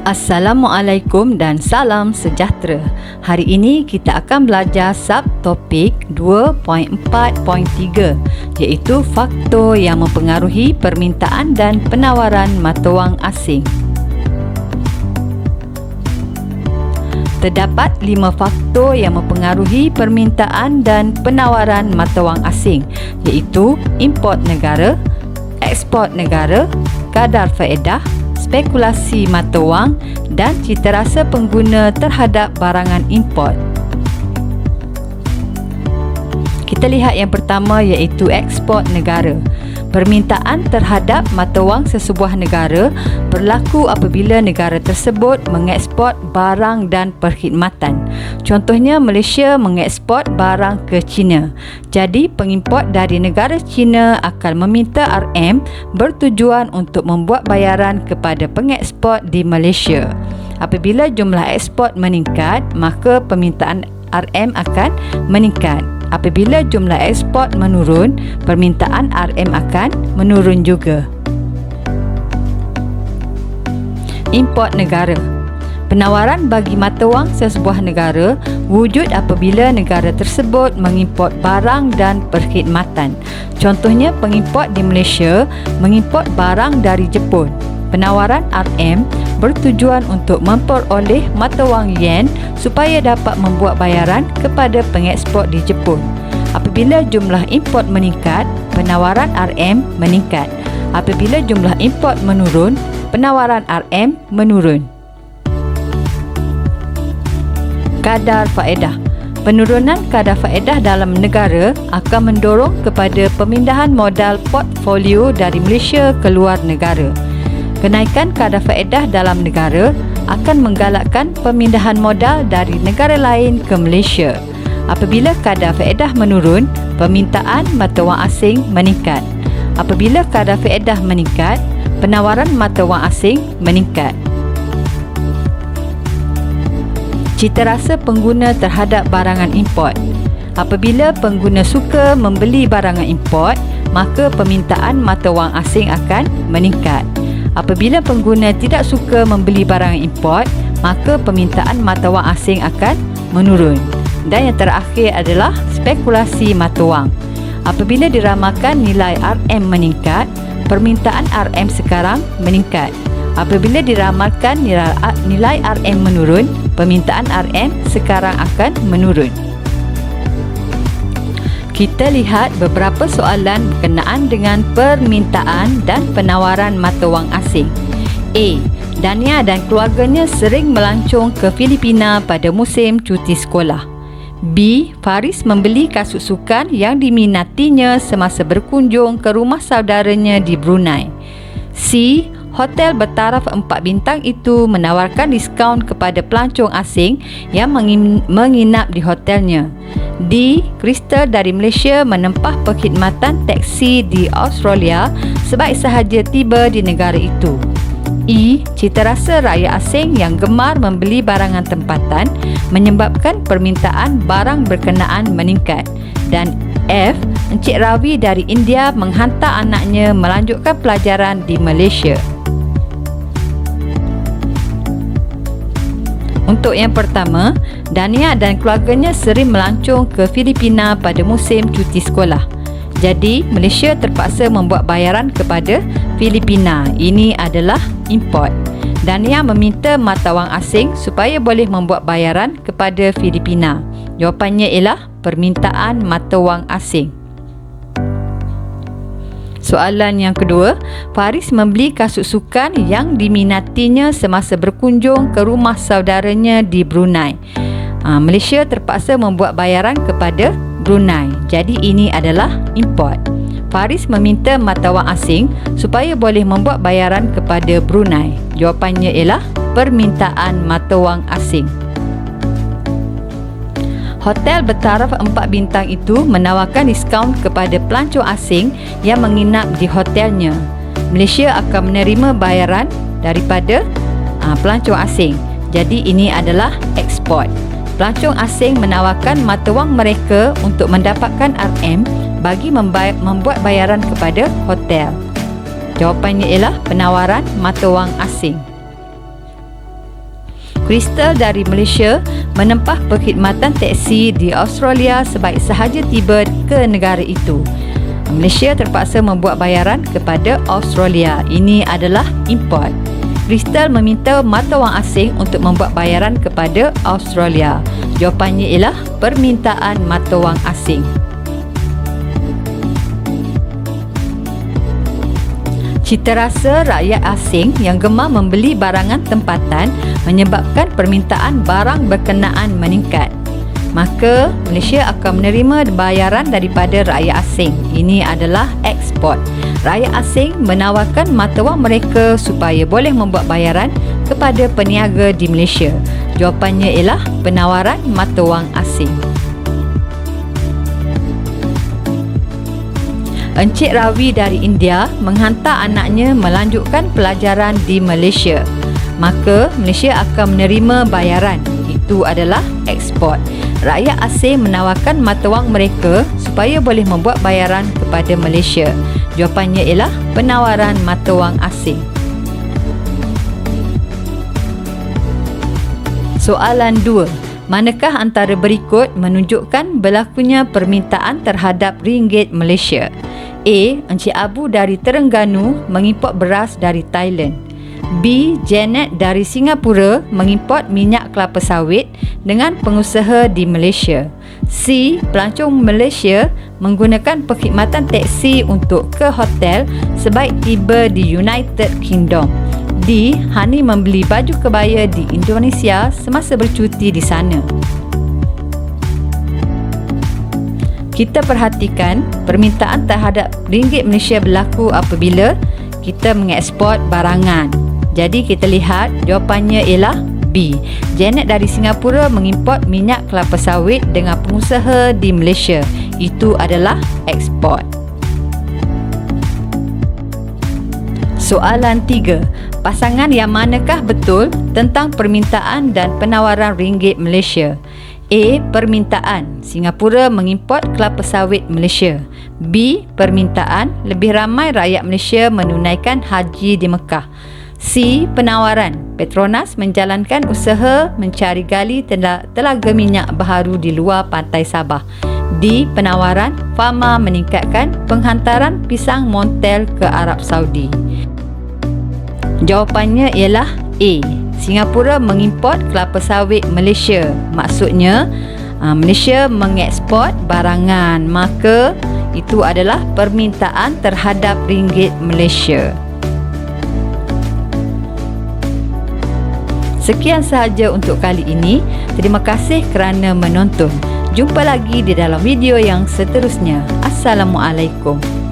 Assalamualaikum dan salam sejahtera. Hari ini kita akan belajar subtopik 2.4.3 iaitu faktor yang mempengaruhi permintaan dan penawaran mata wang asing. Terdapat 5 faktor yang mempengaruhi permintaan dan penawaran mata wang asing iaitu import negara, ekspor negara, kadar faedah, spekulasi mata wang dan citarasa pengguna terhadap barangan import. Kita lihat yang pertama iaitu ekspor negara. Permintaan terhadap mata wang sesebuah negara berlaku apabila negara tersebut mengeksport barang dan perkhidmatan. Contohnya, Malaysia mengeksport barang ke China. Jadi, pengimport dari negara China akan meminta RM bertujuan untuk membuat bayaran kepada pengeksport di Malaysia. Apabila jumlah ekspor meningkat, maka permintaan RM akan meningkat. Apabila jumlah ekspor menurun, permintaan RM akan menurun juga. Import negara. Penawaran bagi mata wang sesebuah negara wujud apabila negara tersebut mengimport barang dan perkhidmatan. Contohnya, pengimport di Malaysia mengimport barang dari Jepun. Penawaran RM bertujuan untuk memperoleh mata wang yen supaya dapat membuat bayaran kepada pengeksport di Jepun. Apabila jumlah import meningkat, penawaran RM meningkat. Apabila jumlah import menurun, penawaran RM menurun. Kadar faedah. Penurunan kadar faedah dalam negara akan mendorong kepada pemindahan modal portfolio dari Malaysia ke luar negara. Kenaikan kadar faedah dalam negara akan menggalakkan pemindahan modal dari negara lain ke Malaysia. Apabila kadar faedah menurun, permintaan mata wang asing meningkat. Apabila kadar faedah meningkat, penawaran mata wang asing meningkat. Citarasa pengguna terhadap barangan import. Apabila pengguna suka membeli barangan import, maka permintaan mata wang asing akan meningkat. Apabila pengguna tidak suka membeli barang import, maka permintaan mata wang asing akan menurun. Dan yang terakhir adalah spekulasi mata wang. Apabila diramalkan nilai RM meningkat, permintaan RM sekarang meningkat. Apabila diramalkan nilai RM menurun, permintaan RM sekarang akan menurun. Kita lihat beberapa soalan berkenaan dengan permintaan dan penawaran mata wang asing. A. Dania dan keluarganya sering melancong ke Filipina pada musim cuti sekolah. B. Faris membeli kasut sukan yang diminatinya semasa berkunjung ke rumah saudaranya di Brunei. C. Hotel bertaraf 4 bintang itu menawarkan diskaun kepada pelancong asing yang menginap di hotelnya. D. Crystal dari Malaysia menempah perkhidmatan teksi di Australia sebaik sahaja tiba di negara itu. E. Citarasa rakyat asing yang gemar membeli barangan tempatan menyebabkan permintaan barang berkenaan meningkat. Dan F. Encik Rawi dari India menghantar anaknya melanjutkan pelajaran di Malaysia. Untuk yang pertama, Dania dan keluarganya sering melancong ke Filipina pada musim cuti sekolah. Jadi, Malaysia terpaksa membuat bayaran kepada Filipina. Ini adalah import. Dania meminta mata wang asing supaya boleh membuat bayaran kepada Filipina. Jawapannya ialah permintaan mata wang asing. Soalan yang kedua, Faris membeli kasut sukan yang diminatinya semasa berkunjung ke rumah saudaranya di Brunei. Malaysia terpaksa membuat bayaran kepada Brunei. Jadi ini adalah import. Faris meminta mata wang asing supaya boleh membuat bayaran kepada Brunei. Jawapannya ialah permintaan mata wang asing. Hotel bertaraf 4 bintang itu menawarkan diskaun kepada pelancong asing yang menginap di hotelnya. Malaysia akan menerima bayaran daripada pelancong asing. Jadi ini adalah ekspor. Pelancong asing menawarkan mata wang mereka untuk mendapatkan RM bagi membuat bayaran kepada hotel. Jawapannya ialah penawaran mata wang asing. Crystal dari Malaysia menempah perkhidmatan teksi di Australia sebaik sahaja tiba ke negara itu. Malaysia terpaksa membuat bayaran kepada Australia. Ini adalah import. Crystal meminta mata wang asing untuk membuat bayaran kepada Australia. Jawapannya ialah permintaan mata wang asing. Citarasa rakyat asing yang gemar membeli barangan tempatan menyebabkan permintaan barang berkenaan meningkat. Maka Malaysia akan menerima bayaran daripada rakyat asing. Ini adalah ekspor. Rakyat asing menawarkan mata wang mereka supaya boleh membuat bayaran kepada peniaga di Malaysia. Jawapannya ialah penawaran mata wang asing. Encik Ravi dari India menghantar anaknya melanjutkan pelajaran di Malaysia. Maka Malaysia akan menerima bayaran. Itu adalah ekspor. Rakyat asing menawarkan mata wang mereka supaya boleh membuat bayaran kepada Malaysia. Jawapannya ialah penawaran mata wang asing. Soalan 2. Manakah antara berikut menunjukkan berlakunya permintaan terhadap ringgit Malaysia? A. Encik Abu dari Terengganu mengimport beras dari Thailand. B. Janet dari Singapura mengimport minyak kelapa sawit dengan pengusaha di Malaysia. C. Pelancong Malaysia menggunakan perkhidmatan teksi untuk ke hotel sebaik tiba di United Kingdom. D. Hani membeli baju kebaya di Indonesia semasa bercuti di sana. Kita perhatikan permintaan terhadap ringgit Malaysia berlaku apabila kita mengeksport barangan. Jadi kita lihat jawapannya ialah B. Janet dari Singapura mengimport minyak kelapa sawit dengan pengusaha di Malaysia. Itu adalah ekspor. Soalan 3. Pasangan yang manakah betul tentang permintaan dan penawaran ringgit Malaysia? A. Permintaan. Singapura mengimport kelapa sawit Malaysia. B. Permintaan. Lebih ramai rakyat Malaysia menunaikan haji di Mekah. C. Penawaran. Petronas menjalankan usaha mencari gali telaga minyak baharu di luar pantai Sabah. D. Penawaran. Pharma meningkatkan penghantaran pisang Montel ke Arab Saudi. Jawapannya ialah A. Singapura mengimport kelapa sawit Malaysia. Maksudnya Malaysia mengeksport barangan. Maka itu adalah permintaan terhadap ringgit Malaysia. Sekian sahaja untuk kali ini. Terima kasih kerana menonton. Jumpa lagi di dalam video yang seterusnya. Assalamualaikum.